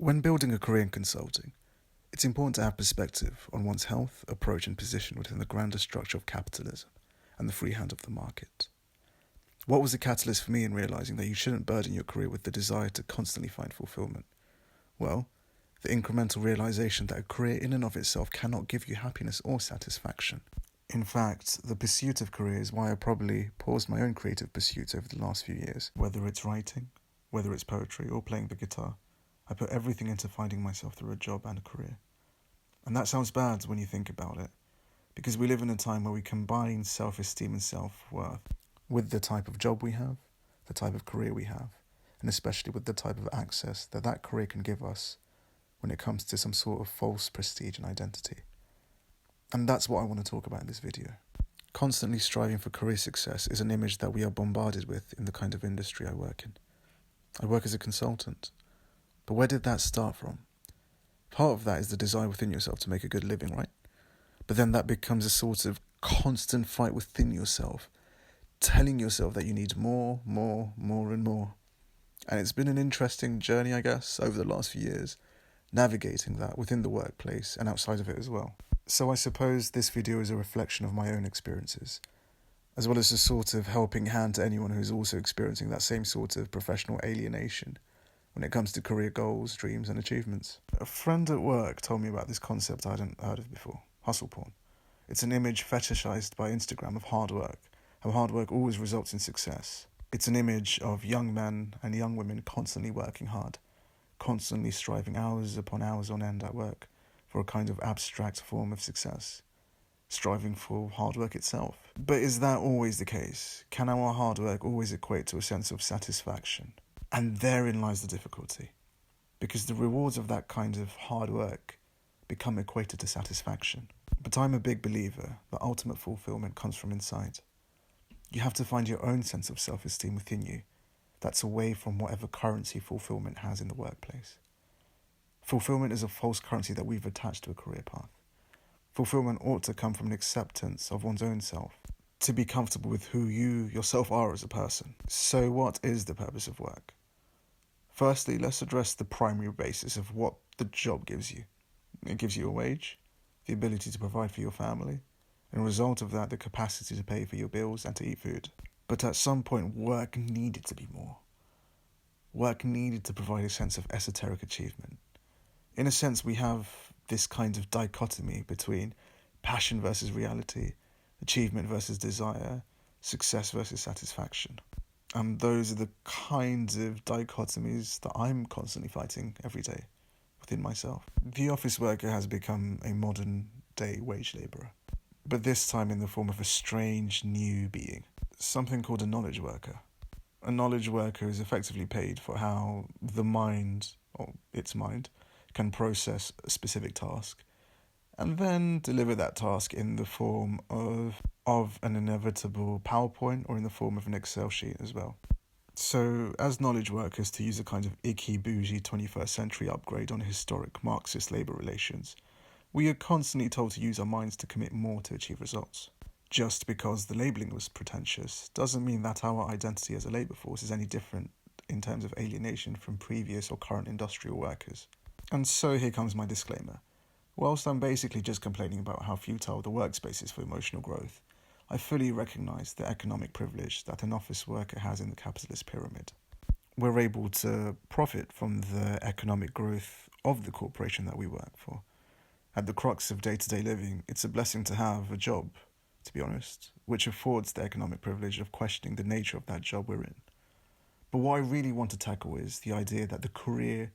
When building a career in consulting, it's important to have perspective on one's health, approach and position within the grander structure of capitalism and the free hand of the market. What was the catalyst for me in realising that you shouldn't burden your career with the desire to constantly find fulfilment? Well, the incremental realisation that a career in and of itself cannot give you happiness or satisfaction. In fact, the pursuit of career is why I probably paused my own creative pursuits over the last few years. Whether it's writing, whether it's poetry or playing the guitar, I put everything into finding myself through a job and a career. And that sounds bad when you think about it, because we live in a time where we combine self-esteem and self-worth with the type of job we have, the type of career we have, and especially with the type of access that that career can give us when it comes to some sort of false prestige and identity. And that's what I want to talk about in this video. Constantly striving for career success is an image that we are bombarded with in the kind of industry I work in. I work as a consultant. But where did that start from? Part of that is the desire within yourself to make a good living, right? But then that becomes a sort of constant fight within yourself, telling yourself that you need more and more. And it's been an interesting journey, I guess, over the last few years, navigating that within the workplace and outside of it as well. So I suppose this video is a reflection of my own experiences, as well as a sort of helping hand to anyone who's also experiencing that same sort of professional alienation when it comes to career goals, dreams and achievements. A friend at work told me about this concept I hadn't heard of before, hustle porn. It's an image fetishized by Instagram of hard work, how hard work always results in success. It's an image of young men and young women constantly working hard, constantly striving hours upon hours on end at work for a kind of abstract form of success, striving for hard work itself. But is that always the case? Can our hard work always equate to a sense of satisfaction? And therein lies the difficulty, because the rewards of that kind of hard work become equated to satisfaction. But I'm a big believer that ultimate fulfillment comes from inside. You have to find your own sense of self-esteem within you that's away from whatever currency fulfillment has in the workplace. Fulfillment is a false currency that we've attached to a career path. Fulfillment ought to come from an acceptance of one's own self, to be comfortable with who you yourself are as a person. So what is the purpose of work? Firstly, let's address the primary basis of what the job gives you. It gives you a wage, the ability to provide for your family, and a result of that, the capacity to pay for your bills and to eat food. But at some point, work needed to be more. Work needed to provide a sense of esoteric achievement. In a sense, we have this kind of dichotomy between passion versus reality, achievement versus desire, success versus satisfaction. And those are the kinds of dichotomies that I'm constantly fighting every day within myself. The office worker has become a modern day wage labourer, but this time in the form of a strange new being, something called a knowledge worker. A knowledge worker is effectively paid for how the mind, or its mind, can process a specific task and then deliver that task in the form of an inevitable PowerPoint or in the form of an Excel sheet as well. So, as knowledge workers, to use a kind of icky, bougie 21st century upgrade on historic Marxist labour relations, we are constantly told to use our minds to commit more to achieve results. Just because the labelling was pretentious doesn't mean that our identity as a labour force is any different in terms of alienation from previous or current industrial workers. And so here comes my disclaimer. Whilst I'm basically just complaining about how futile the workspace is for emotional growth, I fully recognise the economic privilege that an office worker has in the capitalist pyramid. We're able to profit from the economic growth of the corporation that we work for. At the crux of day-to-day living, it's a blessing to have a job, to be honest, which affords the economic privilege of questioning the nature of that job we're in. But what I really want to tackle is the idea that the career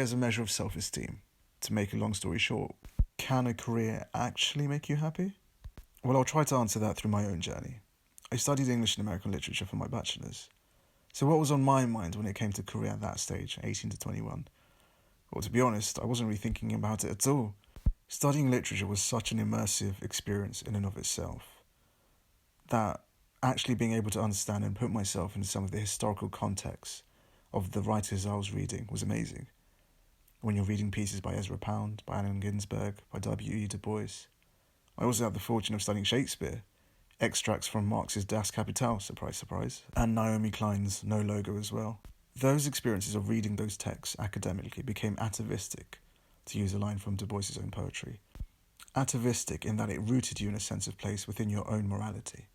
as a measure of self-esteem. To make a long story short, can a career actually make you happy? Well, I'll try to answer that through my own journey. I studied English and American literature for my bachelor's. So what was on my mind when it came to career at that stage, 18 to 21? Well, to be honest, I wasn't really thinking about it at all. Studying literature was such an immersive experience in and of itself that actually being able to understand and put myself into some of the historical context of the writers I was reading was amazing. When you're reading pieces by Ezra Pound, by Allen Ginsberg, by W.E. Du Bois. I also had the fortune of studying Shakespeare, extracts from Marx's Das Kapital, surprise, surprise, and Naomi Klein's No Logo as well. Those experiences of reading those texts academically became atavistic, to use a line from Du Bois's own poetry. Atavistic in that it rooted you in a sense of place within your own morality.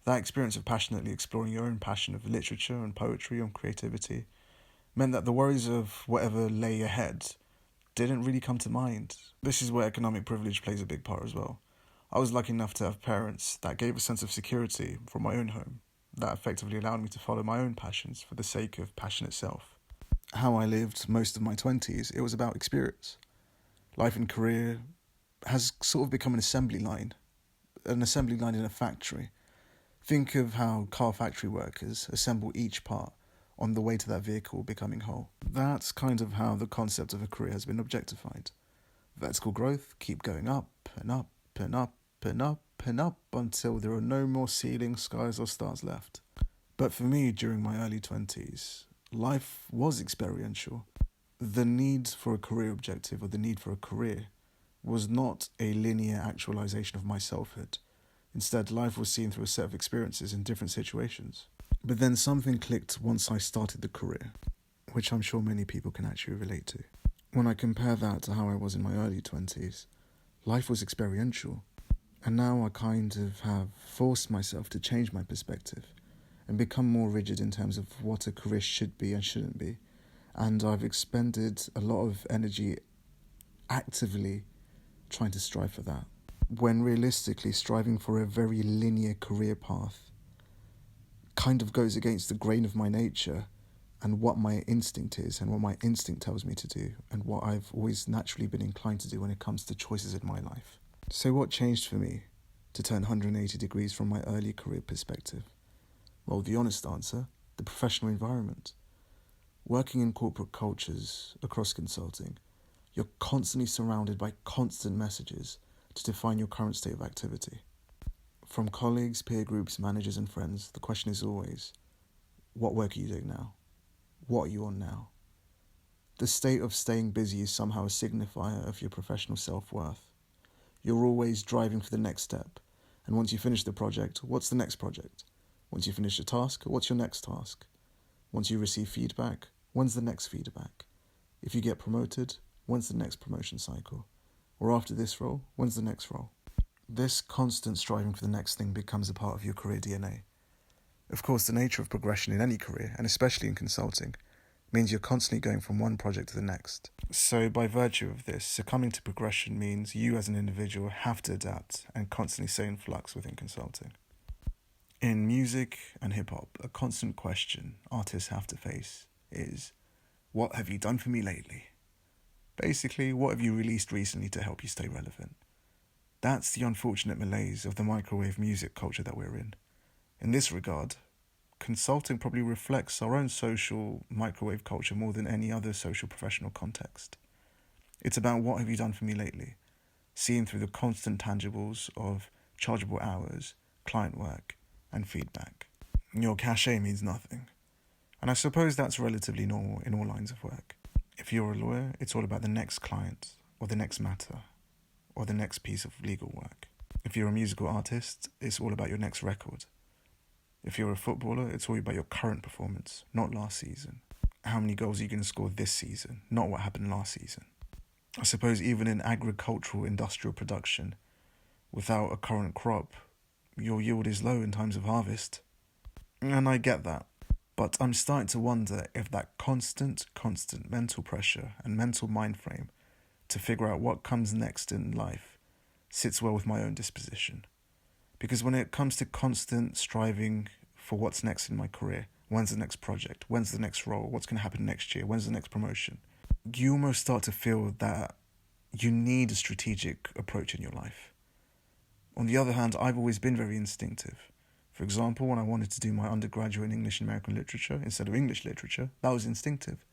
That experience of passionately exploring your own passion of literature and poetry and creativity meant that the worries of whatever lay ahead didn't really come to mind. This is where economic privilege plays a big part as well. I was lucky enough to have parents that gave a sense of security from my own home, that effectively allowed me to follow my own passions for the sake of passion itself. How I lived most of my 20s, it was about experience. Life and career has sort of become an assembly line in a factory. Think of how car factory workers assemble each part on the way to that vehicle becoming whole. That's kind of how the concept of a career has been objectified. Vertical growth, keep going up and up and up and up and up until there are no more ceilings, skies or stars left. But for me, during my early 20s, life was experiential. The need for a career objective or the need for a career was not a linear actualization of my selfhood. Instead, life was seen through a set of experiences in different situations. But then something clicked once I started the career, which I'm sure many people can actually relate to. When I compare that to how I was in my early 20s, life was experiential. And now I kind of have forced myself to change my perspective and become more rigid in terms of what a career should be and shouldn't be. And I've expended a lot of energy actively trying to strive for that, when realistically striving for a very linear career path kind of goes against the grain of my nature and what my instinct is and what my instinct tells me to do and what I've always naturally been inclined to do when it comes to choices in my life. So what changed for me to turn 180 degrees from my early career perspective? Well, the honest answer, the professional environment. Working in corporate cultures across consulting, you're constantly surrounded by constant messages to define your current state of activity. From colleagues, peer groups, managers and friends, the question is always, what work are you doing now? What are you on now? The state of staying busy is somehow a signifier of your professional self-worth. You're always driving for the next step. And once you finish the project, what's the next project? Once you finish a task, what's your next task? Once you receive feedback, when's the next feedback? If you get promoted, when's the next promotion cycle? Or after this role, when's the next role? This constant striving for the next thing becomes a part of your career DNA. Of course, the nature of progression in any career, and especially in consulting, means you're constantly going from one project to the next. So by virtue of this, succumbing to progression means you as an individual have to adapt and constantly stay in flux within consulting. In music and hip-hop, a constant question artists have to face is, what have you done for me lately? Basically, what have you released recently to help you stay relevant? That's the unfortunate malaise of the microwave music culture that we're in. In this regard, consulting probably reflects our own social microwave culture more than any other social professional context. It's about what have you done for me lately, seen through the constant tangibles of chargeable hours, client work, and feedback. Your cachet means nothing. And I suppose that's relatively normal in all lines of work. If you're a lawyer, it's all about the next client, or the next matter, or the next piece of legal work. If you're a musical artist, it's all about your next record. If you're a footballer, it's all about your current performance, not last season. How many goals are you going to score this season, not what happened last season? I suppose even in agricultural industrial production, without a current crop, your yield is low in times of harvest. And I get that. But I'm starting to wonder if that constant mental pressure and mental mind frame to figure out what comes next in life sits well with my own disposition. Because when it comes to constant striving for what's next in my career, when's the next project, when's the next role, what's going to happen next year, when's the next promotion, you almost start to feel that you need a strategic approach in your life. On the other hand, I've always been very instinctive. For example, when I wanted to do my undergraduate in English and American literature instead of English literature, that was instinctive.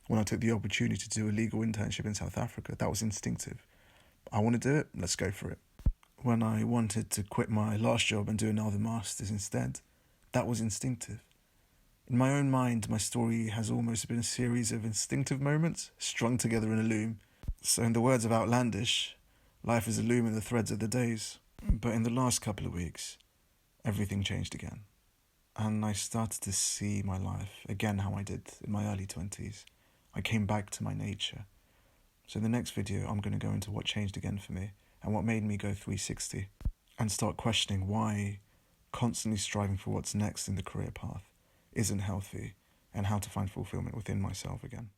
When I took the opportunity to do a legal internship in South Africa, that was instinctive. I want to do it, let's go for it. When I wanted to quit my last job and do another master's instead, that was instinctive. In my own mind, my story has almost been a series of instinctive moments strung together in a loom. So in the words of Outlandish, life is a loom in the threads of the days. But in the last couple of weeks, everything changed again. And I started to see my life again how I did in my early 20s. I came back to my nature. So in the next video, I'm going to go into what changed again for me and what made me go 360 and start questioning why constantly striving for what's next in the career path isn't healthy and how to find fulfillment within myself again.